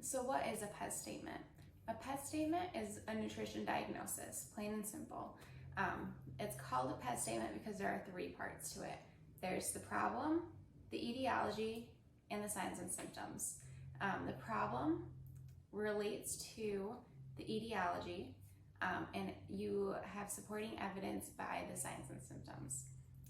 So what is a PES statement? A PES statement is a nutrition diagnosis, plain and simple. It's called a PES statement because there are three parts to it. There's the problem, the etiology, and the signs and symptoms. The problem relates to the etiology, and you have supporting evidence by the signs and symptoms.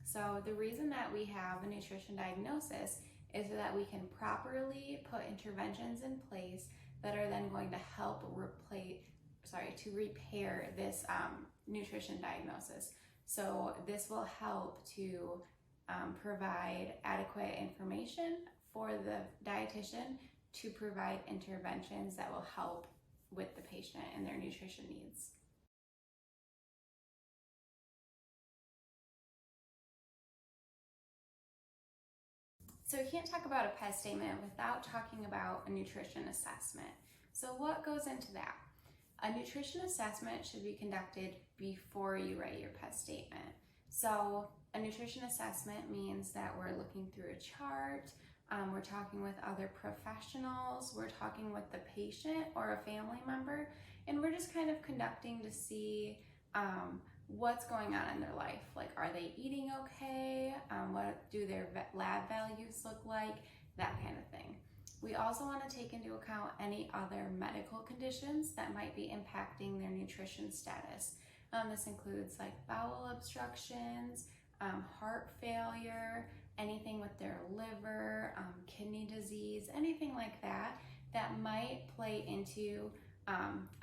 So the reason that we have a nutrition diagnosis is so that we can properly put interventions in place that are then going to help repair this nutrition diagnosis. So this will help to provide adequate information for the dietitian to provide interventions that will help with the patient and their nutrition needs. So we can't talk about a PES statement without talking about a nutrition assessment. So what goes into that? A nutrition assessment should be conducted before you write your PES statement. So a nutrition assessment means that we're looking through a chart, we're talking with other professionals, we're talking with the patient or a family member, and we're just kind of conducting to see what's going on in their life. Like, are they eating okay? What do their lab values look like? That kind of thing. We also want to take into account any other medical conditions that might be impacting their nutrition status. This includes like bowel obstructions, heart failure, anything with their liver, kidney disease, anything like that that might play into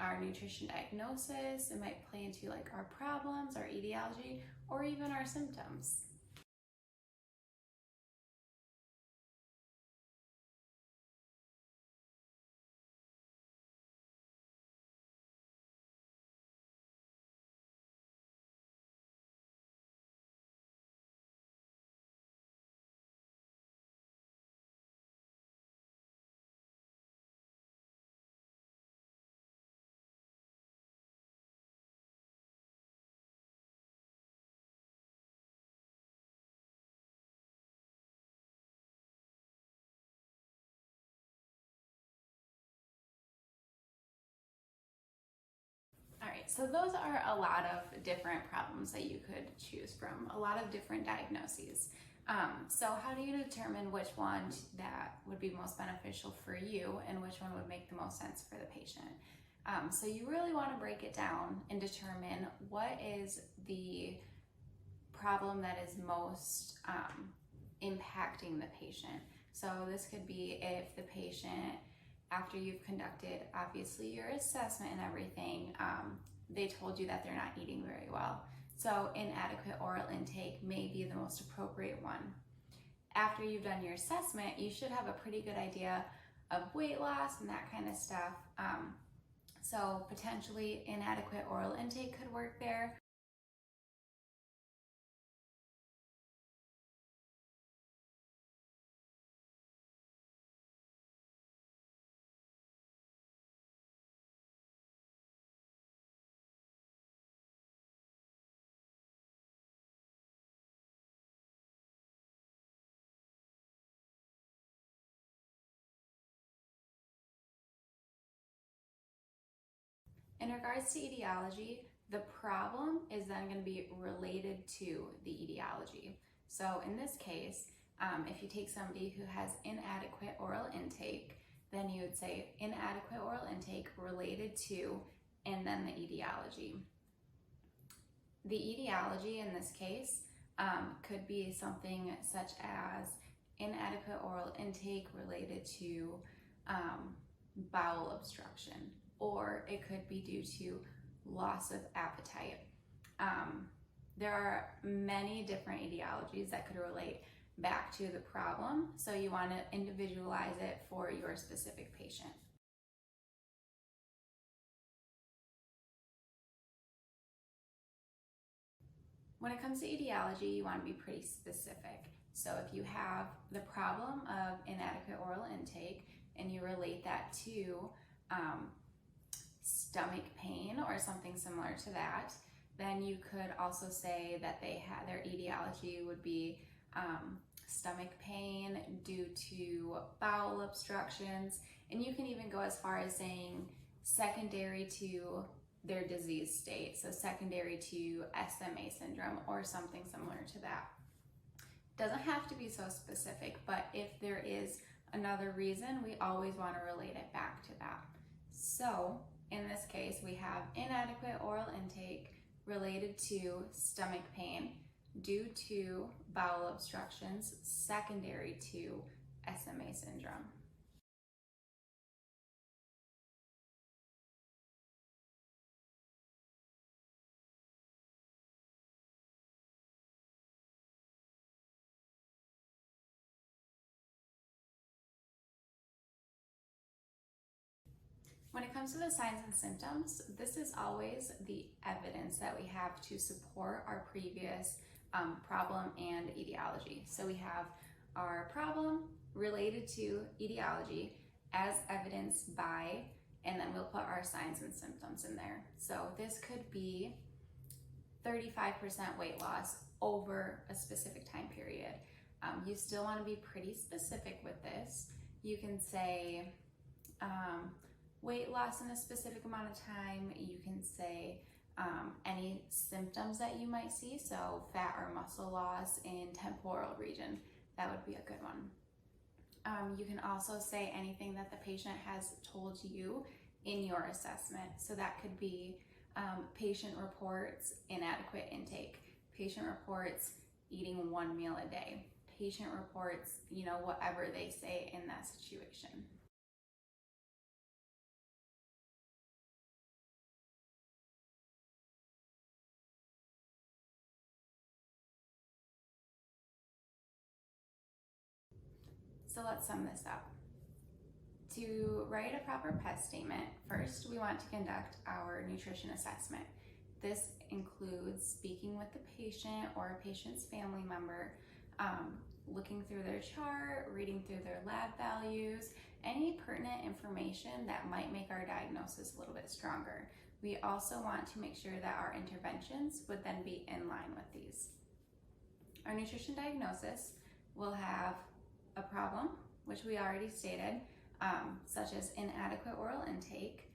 our nutrition diagnosis. It might play into like our problems, our etiology, or even our symptoms. All right, so those are a lot of different problems that you could choose from, a lot of different diagnoses. So how do you determine which one that would be most beneficial for you and which one would make the most sense for the patient? So you really want to break it down and determine what is the problem that is most impacting the patient. So this could be if the patient, after you've conducted obviously your assessment and everything, they told you that they're not eating very well. So inadequate oral intake may be the most appropriate one. After you've done your assessment, you should have a pretty good idea of weight loss and that kind of stuff. So potentially inadequate oral intake could work there. In regards to etiology, the problem is then going to be related to the etiology. So in this case, if you take somebody who has inadequate oral intake, then you would say inadequate oral intake related to, and then the etiology. The etiology in this case could be something such as inadequate oral intake related to bowel obstruction, or it could be due to loss of appetite. There are many different etiologies that could relate back to the problem, so you want to individualize it for your specific patient. When it comes to etiology, you want to be pretty specific. So if you have the problem of inadequate oral intake and you relate that to stomach pain or something similar to that, then you could also say that their etiology would be stomach pain due to bowel obstructions, And you can even go as far as saying secondary to their disease state, so secondary to SMA syndrome or something similar to that. Doesn't have to be so specific, but if there is another reason, we always want to relate it back to that. So in this case, we have inadequate oral intake related to stomach pain due to bowel obstructions secondary to SMA syndrome. When it comes to the signs and symptoms, this is always the evidence that we have to support our previous problem and etiology. So we have our problem related to etiology as evidenced by, and then we'll put our signs and symptoms in there. So this could be 35% weight loss over a specific time period. You still want to be pretty specific with this. You can say weight loss in a specific amount of time. You can say any symptoms that you might see, so fat or muscle loss in temporal region. That would be a good one. You can also say anything that the patient has told you in your assessment. So that could be patient reports inadequate intake, patient reports eating 1 meal a day, patient reports, whatever they say in that situation. So let's sum this up. To write a proper PEST statement, first we want to conduct our nutrition assessment. This includes speaking with the patient or a patient's family member, looking through their chart, reading through their lab values, any pertinent information that might make our diagnosis a little bit stronger. We also want to make sure that our interventions would then be in line with these. Our nutrition diagnosis will have a problem, which we already stated, such as inadequate oral intake.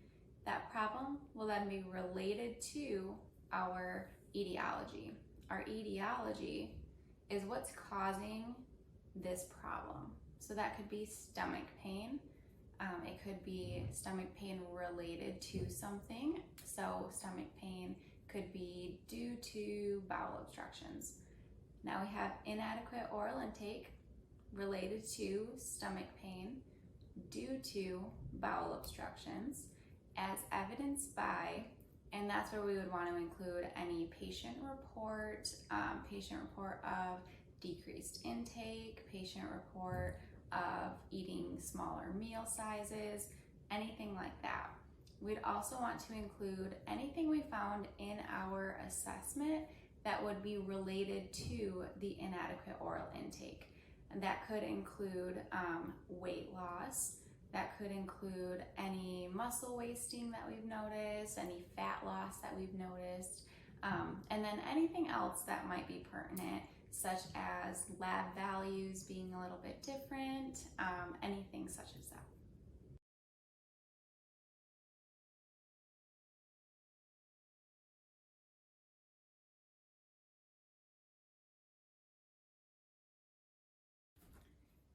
That problem will then be related to our etiology. Our etiology is what's causing this problem. So that could be stomach pain. It could be stomach pain related to something. So stomach pain could be due to bowel obstructions. Now we have inadequate oral intake related to stomach pain due to bowel obstructions as evidenced by, and that's where we would want to include any patient report of decreased intake, patient report of eating smaller meal sizes, anything like that. We'd also want to include anything we found in our assessment that would be related to the inadequate oral intake. And that could include weight loss, that could include any muscle wasting that we've noticed, any fat loss that we've noticed, and then anything else that might be pertinent, such as lab values being a little bit different, anything such as that.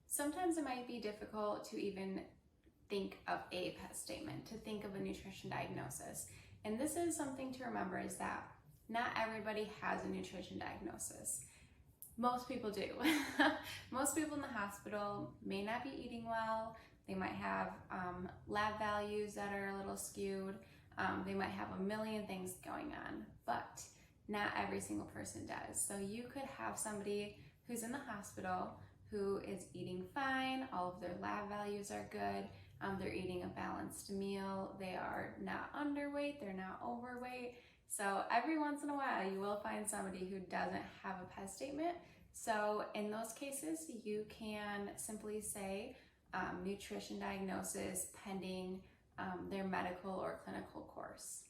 Sometimes it might be difficult to even think of a PEST statement, to think of a nutrition diagnosis. And this is something to remember, is that not everybody has a nutrition diagnosis. Most people do. Most people in the hospital may not be eating well. They might have lab values that are a little skewed. They might have a million things going on, but not every single person does. So you could have somebody who's in the hospital who is eating fine, all of their lab values are good, they're eating a balanced meal, they are not underweight, they're not overweight. So every once in a while you will find somebody who doesn't have a PES statement. So in those cases you can simply say nutrition diagnosis pending their medical or clinical course.